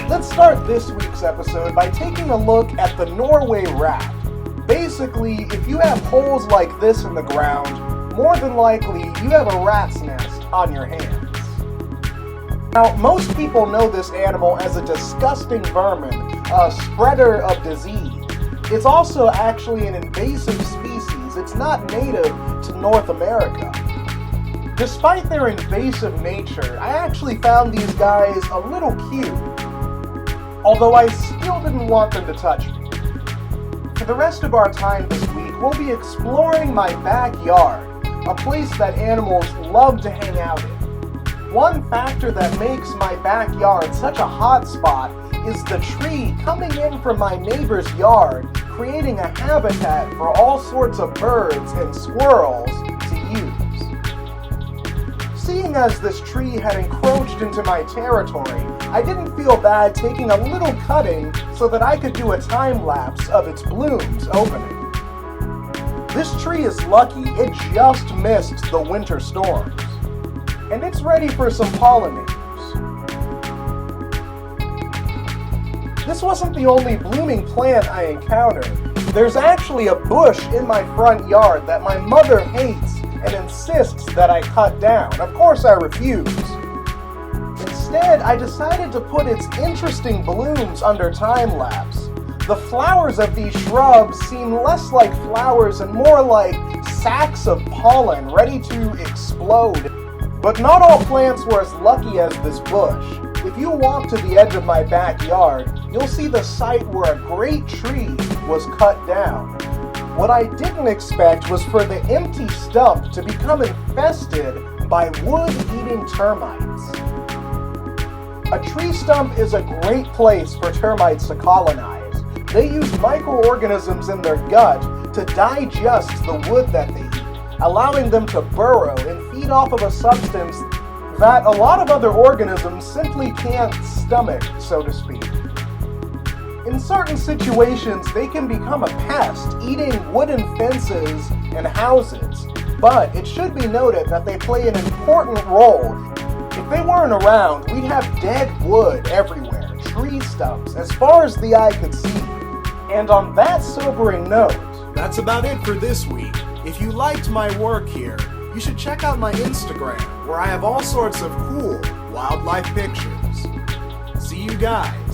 Let's start this week's episode by taking a look at the Norway Rat. Basically, if you have holes like this in the ground, more than likely you have a rat's nest on your hands. Now, most people know this animal as a disgusting vermin, a spreader of disease. It's also actually an invasive species. It's not native to North America. Despite their invasive nature, I actually found these guys a little cute, although I still didn't want them to touch me. For the rest of our time this week, we'll be exploring my backyard, a place that animals love to hang out in. One factor that makes my backyard such a hot spot is the tree coming in from my neighbor's yard, creating a habitat for all sorts of birds and squirrels to use. Seeing as this tree had encroached into my territory, I didn't feel bad taking a little cutting so that I could do a time lapse of its blooms opening. This tree is lucky it just missed the winter storms, and it's ready for some pollinators. This wasn't the only blooming plant I encountered. There's actually a bush in my front yard that my mother hates and insists that I cut down. Of course I refuse. Instead, I decided to put its interesting blooms under time-lapse. The flowers of these shrubs seem less like flowers and more like sacs of pollen ready to explode. But not all plants were as lucky as this bush. If you walk to the edge of my backyard, you'll see the site where a great tree was cut down. What I didn't expect was for the empty stump to become infested by wood-eating termites. A tree stump is a great place for termites to colonize. They use microorganisms in their gut to digest the wood that they eat, allowing them to burrow and feed off of a substance that a lot of other organisms simply can't stomach, so to speak. In certain situations, they can become a pest, eating wooden fences and houses. But it should be noted that they play an important role. If they weren't around, we'd have dead wood everywhere, tree stumps, as far as the eye could see. And on that sobering note, that's about it for this week. If you liked my work here, you should check out my Instagram, where I have all sorts of cool wildlife pictures. See you guys